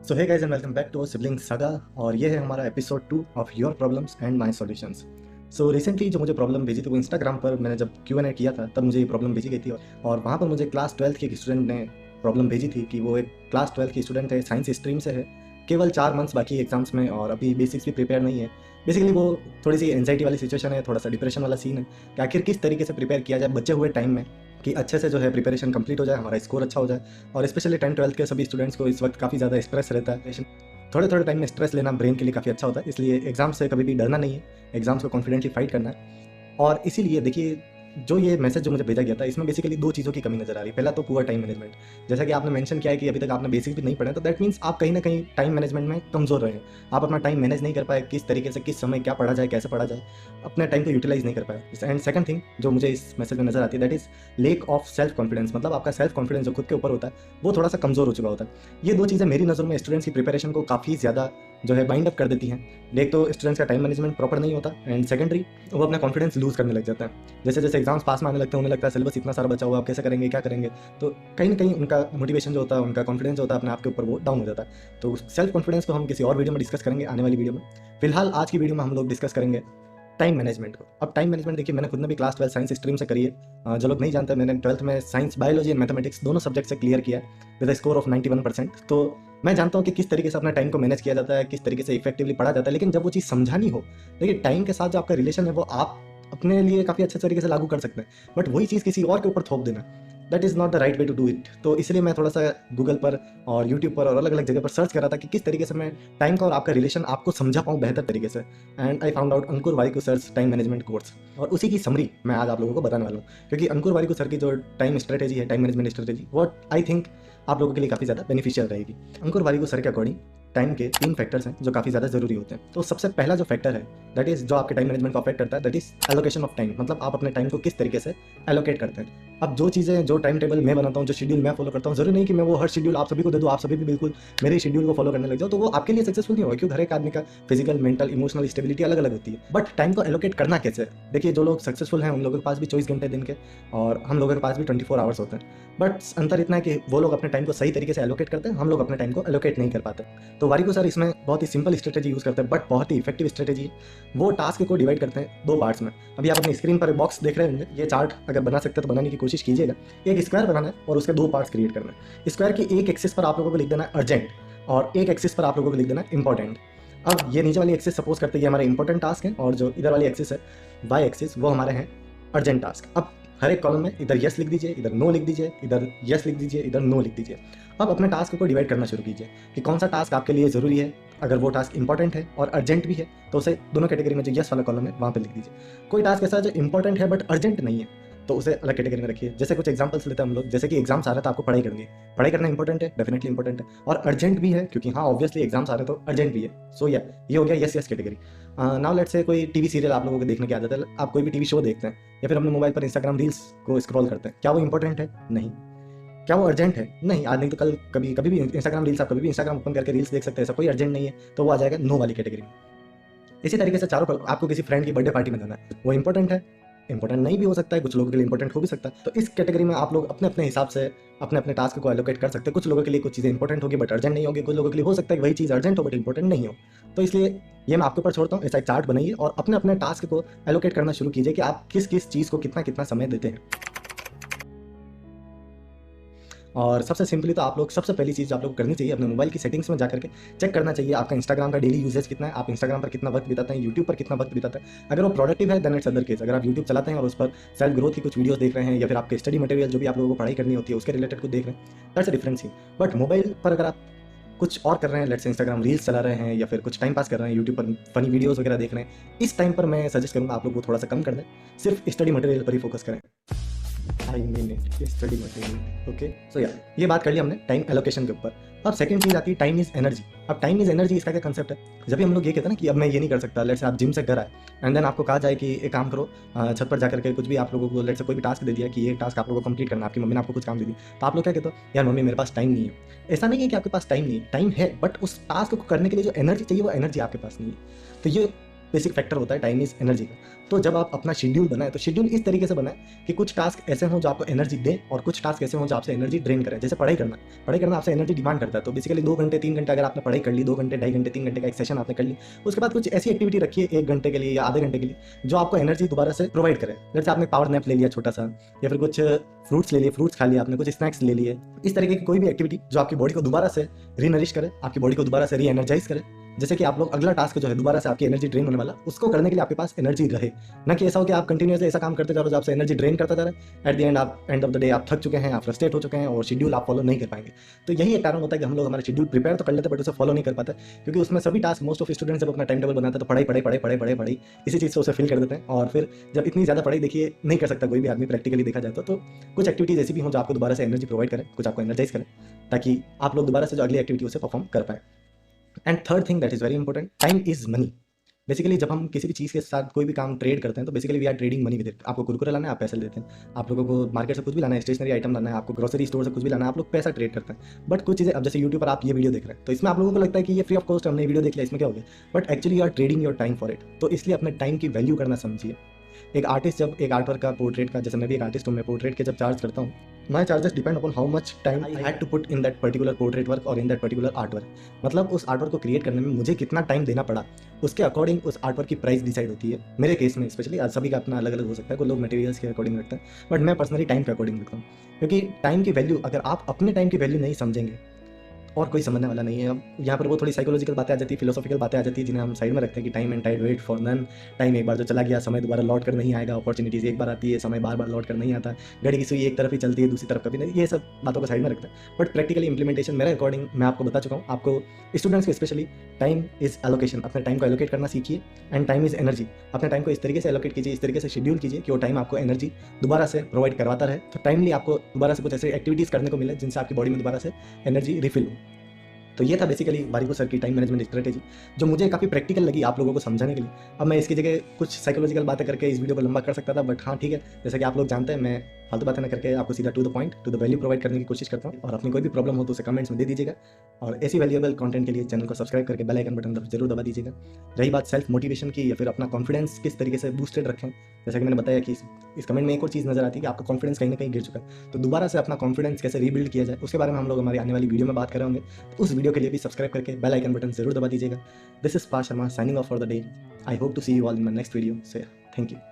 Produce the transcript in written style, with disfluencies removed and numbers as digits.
So hey guys and welcome back to Sibling Saga. और ये है हमारा episode 2 of your problems and my solutions. So recently जो मुझे प्रॉब्लम भेजी थी वो इंस्टाग्राम पर मैंने जब Q&A किया था तब मुझे ये प्रॉब्लम भेजी गई थी। और वहाँ पर मुझे क्लास 12th के एक स्टूडेंट ने प्रॉब्लम भेजी थी कि वो एक क्लास 12th की स्टूडेंट है, साइंस स्ट्रीम से है, केवल 4 मंथ्स बाकी एग्जाम्स में और अभी बेसिक्स भी प्रिपेयर नहीं है। बेसिकली वो थोड़ी सी एंजाइटी वाली सिचुएशन है, थोड़ा सा डिप्रेशन वाला सीन है कि आखिर किस तरीके से प्रिपेयर किया जाए बचे हुए टाइम में कि अच्छे से जो है प्रिपरेशन कंप्लीट हो जाए, हमारा स्कोर अच्छा हो जाए। और स्पेशली 10th-12th के सभी स्टूडेंट्स को इस वक्त काफ़ी ज़्यादा स्ट्रेस रहता है। थोड़े थोड़े टाइम में स्ट्रेस लेना ब्रेन के लिए काफ़ी अच्छा होता है, इसलिए एग्जाम से कभी भी डरना नहीं है, एग्जाम्स को कॉन्फिडेंटली फाइट करना है। और इसीलिए देखिए, जो ये मैसेज जो मुझे भेजा गया था इसमें बेसिकली दो चीज़ों की कमी नजर आ रही है। पहला तो पुअर टाइम मैनेजमेंट, जैसा कि आपने मेंशन किया है कि अभी तक आपने बेसिक भी नहीं पढ़े, तो दैट मीन्स आप कहीं ना कहीं टाइम मैनेजमेंट में कमजोर रहे हैं। आप अपना टाइम मैनेज नहीं कर पाए, किस तरीके से किस समय क्या पढ़ा जाए, कैसे पढ़ा जाए, अपने टाइम को यूटिलाइज नहीं कर पाए। एंड सेकंड थिंग जो मुझे इस मैसेज में नजर आती है that is lake of self confidence, मतलब आपका सेल्फ कॉन्फिडेंस जो खुद के ऊपर होता है वो थोड़ा सा कमजोर हो चुका होता है। ये दो चीज़ें मेरी नज़र में स्टूडेंट्स की प्रिपरेशन को काफ़ी ज़्यादा जो है बाइंड अप कर देती हैं। एक तो स्टूडेंट्स का टाइम मैनेजमेंट प्रॉपर नहीं होता, एंड सेकेंडरी वो अपना कॉन्फिडेंस लूज करने लग जाता है। जैसे जैसे एग्जाम्स पास में आने लगते हैं उन्हें लगता है सिलेबस इतना सारा बचा हुआ, आप कैसे करेंगे, क्या करेंगे। तो कहीं ना कहीं उनका मोटिवेशन जो होता है, उनका कॉन्फिडेंस जो होता है अपने आप के ऊपर, वो डाउन हो जाता है। तो सेल्फ कॉन्फिडेंस को हम किसी और वीडियो में डिस्कस करेंगे, आने वाली वीडियो में। फिलहाल आज की वीडियो में हम लोग डिस्कस करेंगे टाइम मैनेजमेंट को। अब टाइम मैनेजमेंट देखिए, मैंने खुद ने भी क्लास 12 साइंस स्ट्रीम से करी है। जो लोग नहीं जानते, मैंने 12th में साइंस, बायोलॉजी एंड मैथमेटिक्स दोनों सब्जेक्ट से क्लियर किया विद स्कोर ऑफ 91%। तो मैं जानता हूँ कि किस तरीके से अपने टाइम को मैनेज किया जाता है, किस तरीके से इफेक्टिवली पढ़ा जाता है। लेकिन जब वो चीज़ समझानी हो, देखिए टाइम के साथ जो आपका रिलेशन है वो आप अपने लिए काफ़ी अच्छे तरीके से लागू कर सकते हैं, बट वही चीज़ किसी और के ऊपर थोप देना, that is not the right way to do it. तो इसलिए मैं थोड़ा सा गूगल पर और यूट्यूब पर और अलग अलग जगह पर सर्च कर रहा था कि किस तरीके से मैं टाइम का और आपका रिलेशन आपको समझा पाऊँ बेहतर तरीके से। And I found out Ankur Warikoo sir's time management course, और उसी की समरी मैं आज आप लोगों को बताने वाला हूँ। क्योंकि अंकुर वारिकू सर की जो टाइम स्ट्रेटेजी है, टाइम मैनेजमेंट स्ट्रेटेजी, वो आई थिंक आप लोगों के लिए काफ़ी ज़्यादा बेनिफिशियल रहेगी। अंकुर वारिकू सर के अकॉर्डिंग टाइम के 3 फैक्टर्स हैं जो काफ़ी ज़्यादा ज़रूरी होते हैं। तो सबसे पहला जो फैक्टर है दैट इज़ जो आपके टाइम मैनेजमेंट को अफेक्ट करता है, that is allocation of time, मतलब आप अपने टाइम को किस तरीके से एलोकेट करते हैं। अब जो चीज़ें, जो टाइम टेबल मैं बनाता हूँ, जो शेड्यूल मैं फॉलो करता हूँ, जरूरी नहीं कि मैं वो हर शेड्यूल आप सभी को दे दूँ, आप सभी भी बिल्कुल मेरे शेड्यूल को फॉलो करने लग जाओ, तो वो आपके लिए सक्सेसफुल नहीं होगा, क्योंकि हर एक आदमी का फिजिकल, मेंटल, इमोशनल स्टेबिलिटी अलग अलग होती है। बट टाइम को एलोकेट करना कैसे? देखिए, जो लोग सक्सेसफुल हैं उन लोगों के पास भी 24 घंटे दिन के, और हम लोगों के पास भी 24 आवर्स होते हैं। बट अंतर इतना है कि वो लोग अपने टाइम को सही तरीके से एलोकेट करते हैं, हम लोग अपने टाइम को एलोकेट नहीं कर पाते। तो वारिको सर इसमें बहुत ही सिंपल स्ट्रेटेजी यूज़ करते हैं, बट बहुत ही इफेक्टिव स्ट्रेटेजी है। वो टास्क को डिवाइड करते हैं 2 पार्ट्स में। अभी आप अपनी स्क्रीन पर बॉक्स देख रहे होंगे, ये चार्ट अगर बना सकते हैं तो बनाने की कोशिश कीजिएगा। एक स्क्वायर बनाना है और उसके 2 पार्ट्स क्रिएट करना है। स्क्वायर की एक एक्सिस पर आप लोगों को लिख देना है अर्जेंट, और एक एक्सिस पर आप लोगों को लिख देना है इंपॉर्टेंट। अब ये नीचे वाली एक्सिस सपोज करते हैं ये हमारे इंपॉर्टेंट टास्क है, और जो इधर वाली एक्सिस है वाई एक्सिस, वो हमारे हैं अर्जेंट टास्क। अब हर एक कॉलम में इधर यस लिख दीजिए, इधर नो लिख दीजिए, इधर यस लिख दीजिए, इधर नो लिख दीजिए। अब अपने टास्क को डिवाइड करना शुरू कीजिए कि कौन सा टास्क आपके लिए ज़रूरी है। अगर वो टास्क इंपॉर्टेंट है और अर्जेंट भी है तो उसे दोनों कैटेगरी में जो यस वाला कॉलम है वहाँ पे लिख दीजिए। कोई टास्क ऐसा जो इंपॉर्टेंट है बट अर्जेंट नहीं है तो उसे अलग कैटेगरी में रखिए। जैसे कुछ एग्जांपल्स लेते हैं हम लोग, जैसे कि एग्जाम्स आ रहा था, आपको पढ़ाई करनी है, पढ़ाई करना इंपॉर्टेंट है, डेफिनेटली इंपॉर्टेंट है, और अर्जेंट भी है क्योंकि हाँ ऑब्वियसली एग्जाम्स आ रहे हैं तो अर्जेंट भी है। सो या ये हो गया yes yes category. Now let's say कोई टीवी सीरियल आप लोगों को देखने की आदत है, आप कोई भी टीवी शो देखते हैं या फिर अपने मोबाइल पर इंस्टाग्राम रील्स को स्क्रॉल करते हैं, क्या वो इंपॉर्टेंट है? नहीं। क्या वो अर्जेंट है? नहीं। आज नहीं तो कल कभी कभी भी इंस्टाग्राम रील्स, आप कभी भी इंस्टाग्राम ओपन करके रील्स देख सकते हैं, ऐसा कोई अर्जेंट नहीं है, तो वो आ जाएगा नो वाली कैटेगरी में। इसी तरीके से चारों पर आपको किसी फ्रेंड की बर्थडे पार्टी में जाना है, वो इंपॉर्टेंट है, इंपॉर्टेंट नहीं भी हो सकता है, कुछ लोगों के लिए इंपॉर्टेंट हो भी सकता है। तो इस कैटेगरी में आप लोग अपने अपने हिसाब से अपने अपने टास्क को एलोकेट कर सकते हैं। कुछ लोगों के लिए कुछ चीज़ें इंपॉर्टेंट होगी बट अर्जेंट नहीं होगी, कुछ लोगों के लिए हो सकता है कि वही चीज़ अर्जेंट हो बट इंपॉर्टेंट नहीं हो। तो इसलिए ये मैं आपके ऊपर छोड़ता हूँ, ऐसा एक चार्ट बनाइए और अपने अपने टास्क को एलोकेट करना शुरू कीजिए कि आप किस किस चीज़ को कितना कितना समय देते हैं। और सबसे सिंपली तो आप लोग, सबसे पहली चीज़ आप लोग करनी चाहिए, अपने मोबाइल की सेटिंग्स में जाकर के चेक करना चाहिए आपका इंस्टाग्राम का डेली यूजेज कितना है, आप इंस्टाग्राम पर कितना वक्त बिताते हैं, यूट्यूब पर कितना वक्त बिताते हैं। अगर वो प्रोडक्टिव है देन इट्स अदर केस। अगर आप यूट्यूब चलाते हैं और उस पर सेल्फ ग्रोथ की कुछ वीडियोस देख रहे हैं या फिर आपके स्टडी मटेरियल जो भी आप लोगों को पढ़ाई करनी होती है उसके रिलेटेड कुछ देख रहे हैं, that's a difference he. But mobile पर अगर आप कुछ और कर रहे हैं, लेट्स से इंस्टाग्राम रील्स चला रहे हैं या फिर कुछ टाइम पास कर रहे हैं, यूट्यूब पर फनी वीडियोस वगैरह देख रहे हैं, इस टाइम पर मैं सजेस्ट करूँगा आप लोग को थोड़ा सा कम कर दें, सिर्फ स्टडी मटेरियल पर ही फोकस करें। I mean it, study material. Okay, so या ये बात कर ली हमने टाइम एलोकेशन के ऊपर। अब सेकंड चीज़ आती है टाइम इज एनर्जी। अब टाइम इज एनर्जी, इसका क्या कंसेप्ट है? जब भी हम लोग ये कहते हैं ना कि अब मैं ये नहीं कर सकता, लेट्स से आप जिम से घर आए एंड देन आपको कहा जाए कि एक काम करो, छत पर जाकर के कुछ भी आप लोगों को, लेट्स से कोई भी टास्क दे दिया कि ये टास्क आप लोगों को कंप्लीट करना, आपकी मम्मी ने आपको कुछ काम दे दी, तो आप लोग क्या कहते हो? यार मम्मी मेरे पास टाइम नहीं है। ऐसा नहीं है कि आपके पास टाइम नहीं है, टाइम है, बट उस टास्क को करने के लिए जो एनर्जी चाहिए वो एनर्जी आपके पास नहीं है। तो ये बेसिक फैक्टर होता है टाइम इज एनर्जी का। तो जब आप अपना शेड्यूल बनाए तो शेड्यूल इस तरीके से बनाए कि कुछ टास्क ऐसे हों जो आपको एनर्जी दें और कुछ टास्क ऐसे हों जो आपसे एनर्जी ड्रेन करें। जैसे पढ़ाई करना आपसे एनर्जी डिमांड करता है, तो बेसिकली 2 घंटे 3 घंटे अगर आपने पढ़ाई कर ली, 2 घंटे 2.5 घंटे 3 घंटे का एक सेशन आपने कर ली, उसके बाद कुछ ऐसी एक्टिविटी रखिए 1 घंटे के लिए या आधे घंटे के लिए जो आपको एनर्जी दोबारा से प्रोवाइड करे। जैसे आपने पावर नैप ले लिया छोटा सा, या फिर कुछ फ्रूट्स ले लिए, फ्रूट्स खा लिया आपने, कुछ स्नैक्स ले लिए। इस तरीके की कोई भी एक्टिविटी जो आपकी बॉडी को दोबारा से रीनरिश करे, आपकी बॉडी को दोबारा से री एनर्जाइज करे, जैसे कि आप लोग अगला टास्क जो है दोबारा से आपकी एनर्जी ड्रेन होने वाला, उसको करने के लिए आपके पास एनर्जी रहे। ना कि ऐसा हो कि आप कंटिन्यूसली ऐसा काम करते जा रहे हो जो आपसे एनर्जी ड्रेन करता जा रहा है, at the end of the day आप थक चुके हैं, आप फ्रस्ट्रेट हो चुके हैं और शेड्यूल आप फॉलो नहीं कर पाएंगे। तो यही एक कारण होता है कि हम लोग हमारा शेड्यूल प्रिपेयर तो कर लेते हैं बट उसे फॉलो नहीं कर पाते, क्योंकि उसमें सभी टास्क मोस्ट ऑफ स्टूडेंट्स जब अपना टाइम टेबल बनाते हैं तो पढ़ाई इसी चीज़ से उसे फिल कर देते हैं। और फिर जब इतनी ज़्यादा पढ़ाई देखिए नहीं कर सकता कोई भी आदमी प्रैक्टिकली देखा जाए तो कुछ एक्टिविटीज ऐसी भी हों जो आपको दोबारा से एनर्जी प्रोवाइड करें, कुछ आपको एनर्जाइज करें, ताकि आप लोग दोबारा से जो अगली एक्टिविटी उसे परफॉर्म कर पाए। And third thing that is very important, time is money. Basically जब हम किसी भी चीज़ के साथ कोई भी काम ट्रेड करते हैं तो basically we are trading money with it. आपको कुरकुरे लाना है, आप पैसे देते हैं। आप लोगों को मार्केट से कुछ भी लाना है, स्टेशनरी आइटम लाना है, आपको ग्रोसरी स्टोर से कुछ भी लाना है, आप लोग पैसा ट्रेड करते हैं। बट कुछ चीज़ें, अब जैसे यूट्यूब पर आप ये वीडियो देख रहे हैं तो इसमें आप लोगों को लगता है कि ये फ्री ऑफ कॉस्ट, हमने वीडियो देख लिया, इसमें क्या हो गया, but actually you are trading your time for it. तो इसलिए अपने टाइम की वैल्यू करना समझिए। एक आर्टिस्ट जब एक आर्ट वर्क का पोर्ट्रेट का, जैसे मैं भी एक आर्टिस्ट हूँ, मैं पोर्ट्रेट के जब चार्ज करता हूँ, my charges depend upon how much time I had to put in that particular portrait work और in that particular art work. मतलब उस आर्ट वर्क को क्रिएट करने में मुझे कितना टाइम देना पड़ा, उसके अकॉर्डिंग उस आर्ट वर्क की प्राइस डिसाइड होती है। मेरे केस में स्पेशली, सभी का अपना अलग अलग हो सकता है, कोई लोग मटेरियल्स के अकॉर्डिंग रखते हैं, बट मैं पर्सनली टाइम के अकॉर्डिंग रखता हूँ। क्योंकि टाइम की वैल्यू, अगर आप अपने टाइम की वैल्यू नहीं समझेंगे और कोई समझने वाला नहीं है। अब यहाँ पर वो थोड़ी साइकोलॉजिकल बातें आ जाती है, फिलोसॉफिकल बातें आ जाती है, जिन्हें हम साइड में रखते हैं कि time and tide wait for none. Time एक बार जो चला गया, समय दोबारा लौट कर नहीं आएगा। अपॉर्चुनिटीज़ एक बार आती है, समय बार बार लौट कर नहीं आता। घड़ी की सुई एक तरफ ही चलती है, दूसरी तरफ कभी नहीं। ये सब बातों को साइड में रखते हैं, बट प्रैक्टिकली इंप्लीमेंटेशन मेरे अकॉर्डिंग मैं आपको बता चुका हूँ। आपको स्टूडेंट्स को स्पेशली टाइम इज एलोकेशन, अपने टाइम को एलोकेट करना सीखिए। एंड टाइम इज एनर्जी, अपने टाइम को इस तरीके से एलोकेट कीजिए, इस तरीके से शेड्यूल कीजिए कि वो टाइम आपको एनर्जी दोबारा से प्रोवाइड करवाता रहे। तो टाइमली आपको दोबारा से कुछ ऐसी एक्टिविटीज़ करने को मिले जिनसे आपकी बॉडी में दोबारा से एनर्जी रिफिल हो। तो ये था बेसिकली वारिको सर की टाइम मैनेजमेंट स्ट्रेटेजी, जो मुझे काफ़ी प्रैक्टिकल लगी आप लोगों को समझाने के लिए। अब मैं इसकी जगह कुछ साइकोलॉजिकल बातें करके इस वीडियो को लंबा कर सकता था, बट हाँ ठीक है, जैसा कि आप लोग जानते हैं मैं फालतू बातें ना करके आपको सीधा to the point, to the value provide करने की कोशिश करता हूँ। और अपनी कोई भी प्रॉब्लम हो तो उसे कमेंट्स में दे दीजिएगा, और ऐसी वैल्यूएबल कंटेंट के लिए चैनल को सब्सक्राइब करके बेल आइकन बटन जरूर दबा दीजिएगा। रही बात सेल्फ मोटिवेशन की, या फिर अपना कॉन्फिडेंस किस तरीके से बूस्टेड रखें, जैसा कि मैंने बताया कि इस कमेंट में एक और चीज़ नजर आती है कि आपका कॉन्फिडेंस कहीं ना कहीं गिर चुका है, तो दोबारा से अपना कॉन्फिडेंस कैसे रीबिल्ड किया जाए उसके बारे में हम लोग हमारी आने वाली वीडियो में बात करेंगे। तो उस वीडियो के लिए भी सब्सक्राइब करके बेल आइकन बटन जरूर दबा दीजिएगा। This is Parth Sharma signing off for the day. I hope to see you all in my next video. So thank you.